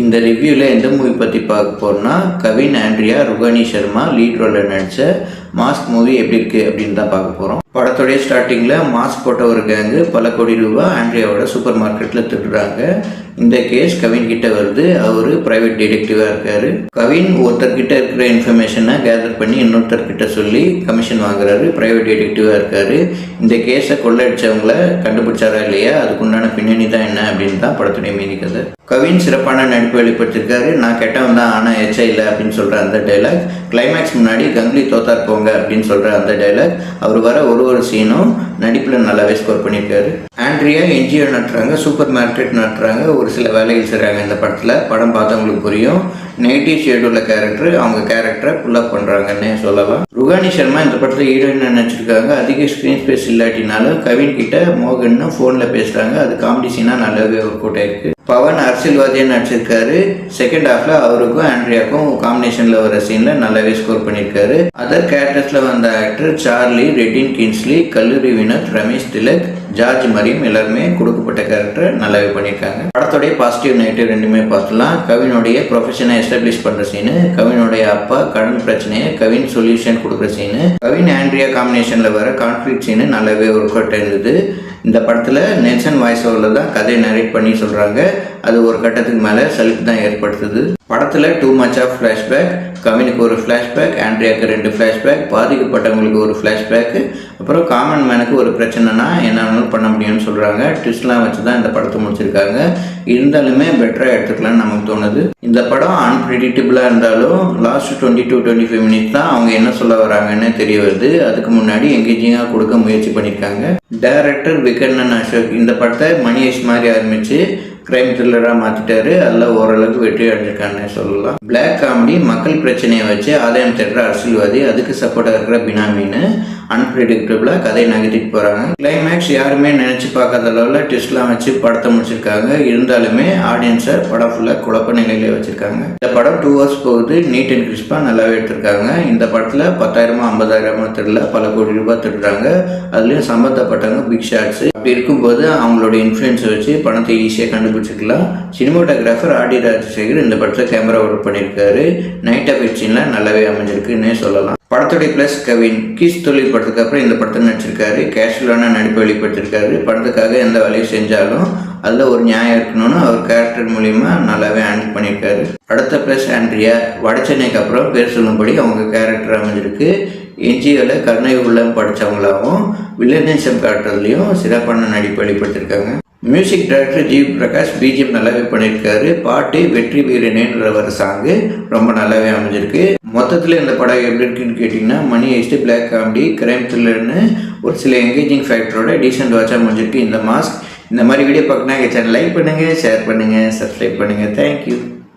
இந்த ரிவ்யூவில் எந்த மூவி பற்றி பார்க்க போகிறோம்னா கவின், ஆண்ட்ரியா, ருகானி சர்மா லீட் ரோலில் நடித்த மாஸ்க் மூவி எப்படி இருக்குது அப்படின்னு தான் பார்க்க போகிறோம். படத்துடைய ஸ்டார்டிங்கில் மாஸ்க் போட்ட ஒரு கேங்கு பல கோடி ரூபாய் ஆண்ட்ரியாவோட சூப்பர் மார்க்கெட்டில் திருடுறாங்க. இந்த கேஸ் கவின் கிட்ட வருது. அவர் பிரைவேட் டிடெக்டிவாக இருக்காரு. கவின் ஒருத்தர்கிட்ட இருக்கிற இன்ஃபர்மேஷனை கேதர் பண்ணி இன்னொருத்தர்கிட்ட சொல்லி கமிஷன் வாங்குறாரு. பிரைவேட் டிடெக்டிவாக இருக்காரு. இந்த கேஸை கொள்ளடிச்சவங்கள கண்டுபிடிச்சாரா இல்லையா, அதுக்குண்டான பின்னணி தான் என்ன அப்படின்னு தான் படத்துடைய மீதி கதை. கவின் சிறப்பான நடிப்பு வெளிப்படுத்திருக்காரு. நான் கெட்டவன் தான் ஆனால் எச்சா இல்லை அப்படின்னு சொல்கிற அந்த டைலாக், கிளைமேக்ஸ் முன்னாடி கங்லி தோத்தார் போங்க அப்படின்னு சொல்கிற அந்த டைலாக், அவர் வர ஒரு சீனும் நடிப்பில் நல்லாவே ஸ்கோர் பண்ணியிருக்காரு. ஆண்ட்ரியா என்ஜிஓ நடத்துகிறாங்க, சூப்பர் மார்க்கெட் நடத்துகிறாங்க, ஒரு சில வேலைகள் செய்கிறாங்க. இந்த படத்தில் படம் பார்த்தவங்களுக்கு புரியும். நெகட்டிவ் ஷேட் உள்ள கேரக்டர் அவங்க கேரக்டரை புல்லப் பண்ணுறாங்கன்னே சொல்லலாம். ருகானி சர்மா இந்த படத்தில் ஹீரோயின் நினச்சிருக்காங்க. அதிக ஸ்க்ரீன் ஸ்பேஸ் இல்லாட்டினாலும் கவின் கிட்ட மோகன்னு ஃபோனில் பேசுகிறாங்க. அது காமெடி சீனாக நல்லாவே ஒர்க் அவுட் ஆயிருக்கு. பவன் அரசியல்வாதியாக நடிச்சிருக்காரு. செகண்ட் ஹாஃப்ல அவருக்கும் ஆண்ட்ரியாவுக்கும் காம்பினேஷனில் வர சீனில் நல்லாவே ஸ்கோர் பண்ணியிருக்காரு. அதர் கேரக்டர்ஸில் வந்த ஆக்டர் சார்லி, ரெட்டின் கின்ஸ்லி, கல்லூரி வினோத், ரமேஷ் திலக், ஜார்ஜ் மரியம் எல்லாருமே கொடுக்கப்பட்ட கேரக்டர் நல்லாவே பண்ணியிருக்காங்க. படத்தோடைய பாசிட்டிவ் நெகட்டிவ் ரெண்டுமே பார்த்துலாம். கவினுடைய ப்ரொஃபஷனை எஸ்டாப்ளிஷ் பண்ணுற சீனு, கவினுடைய அப்பா கடன் பிரச்சனையை கவின் சொல்யூஷன் கொடுக்குற சீனு, கவின் ஆண்ட்ரியா காம்பினேஷனில் வர கான்ஃப்ளிக்ட் சீனு நல்லாவே ஒர்க் அவுட் இருந்தது. இந்த படத்தில் நெல்சன் வாய்ஸ் ஓவரில் தான் கதையை நரேட் பண்ணி சொல்கிறாங்க. அது ஒரு கட்டத்துக்கு மேலே சலிப்பு தான் ஏற்படுத்துது. படத்தில் டூ மச் ஆஃப் ஃப்ளாஷ்பேக், கவினுக்கு ஒரு ஃப்ளாஷ்பேக், ஆண்ட்ரியாவுக்கு 2 ஃப்ளாஷ்பேக், பாதிக்கப்பட்டவங்களுக்கு ஒரு ஃப்ளாஷ்பேக்கு, அப்புறம் காமன் மேனுக்கு ஒரு பிரச்சனைனா என்ன பண்ண முடியும்னு சொல்கிறாங்க. ட்விஸ்ட்லாம் வச்சு தான் இந்த படத்தை முடிச்சிருக்காங்க. இருந்தாலுமே பெட்டராக எடுத்துக்கலாம்னு நமக்கு தோணுது. இந்த படம் அன்பிரிடிக்டபிளாக இருந்தாலும் லாஸ்ட் 20-25 மினிட்ஸ் தான் அவங்க என்ன சொல்ல வராங்கன்னு தெரிய வருது. அதுக்கு முன்னாடி எங்கேஜிங்காக கொடுக்க முயற்சி பண்ணியிருக்காங்க. டைரக்டர் விகர்ணன் அசோக் இந்த படத்தை மணி ஐஸ் மாதிரி ஆரம்பித்து கிரைம் த்ரில்லராக மாற்றிட்டாரு. அதில் ஓரளவுக்கு வெற்றி அடைஞ்சிருக்கான்னு சொல்லலாம். பிளாக் காமெடி, மக்கள் பிரச்சனையை வச்சு ஆதாயம் தேடுற அரசியல்வாதி, அதுக்கு சப்போர்ட்டாக இருக்கிற பினாமின்னு அன்பிரிடிக்டபிளாக கதையை நகர்த்திட்டு போகிறாங்க. கிளைமேக்ஸ் யாருமே நினச்சி பார்க்காத அளவில் ட்விஸ்ட்லாம் வச்சு படத்தை முடிச்சிருக்காங்க. இருந்தாலுமே ஆடியன்ஸை படம் ஃபுல்லாக குழப்ப நிலையிலே வச்சுருக்காங்க. இந்த படம் 2 hours போகுது. நீட் அண்ட் கிறிஸ்பாக நல்லாவே எடுத்திருக்காங்க. இந்த படத்தில் 10,000 50,000 திருடல பல கோடி ரூபாய் திருடுறாங்க. அதுலேயும் சம்மந்தப்பட்டவங்க பிக் ஷாட்ஸ். அப்படி இருக்கும்போது அவங்களோட இன்ஃப்ளூயன்ஸை வச்சு பணத்தை ஈஸியாக கண்டுபிடிச்சிக்கலாம். சினிமாட்டோகிராஃபர் ஆடி ராஜசேகர் இந்த படத்தில் கேமரா ஒர்க் பண்ணியிருக்காரு. நைட் ஆஃப் சீன்லாம் நல்லாவே அமைஞ்சிருக்குன்னே சொல்லலாம். படத்துடைய ப்ளஸ் கவின் கிஸ் தொழில் படத்துக்கு அப்புறம் இந்த படத்தை நடிச்சிருக்காரு. கேஷுவலான நடிப்பை வெளிப்படுத்திருக்காரு. படத்துக்காக எந்த வேலையும் செஞ்சாலும் அதில் ஒரு நியாயம் இருக்கணும்னு அவர் கேரக்டர் மூலிமா நல்லாவே ஹேண்டில் பண்ணியிருக்காரு. அடுத்த ப்ளஸ் ஆண்ட்ரியா, வடச்சென்னைக்கு அப்புறம் பேர் சொல்லும்படி அவங்க கேரக்டர் அமைஞ்சிருக்கு. என்ஜிஓவில் கருணை உள்ளம் படித்தவங்களாகவும் வில்லனிசம் காட்டுறதுலையும் சிறப்பான நடிப்பு வெளிப்படுத்தியிருக்காங்க. Music director G Prakash BGM நல்லாவே பண்ணியிருக்காரு. பாட்டு வெற்றி வீரனேன்ற ஒரு சாங்கு ரொம்ப நல்லாவே அமைஞ்சிருக்கு. மொத்தத்தில் இந்த படம் எப்படி இருக்குன்னு கேட்டிங்கன்னா மணி ஹெஸ்ட், பிளாக் காமெடி, கிரைம் த்ரில்லர்னு ஒரு சில என்கேஜிங் ஃபேக்டரோட டீசென்ட் வாட்சாக அமைஞ்சிருக்கு இந்த மாஸ்க். இந்த மாதிரி வீடியோ பார்க்கணுன்னா எங்கள் சேனல் லைக் பண்ணுங்கள், ஷேர் பண்ணுங்கள், சப்ஸ்கிரைப் பண்ணுங்கள். தேங்க்யூ.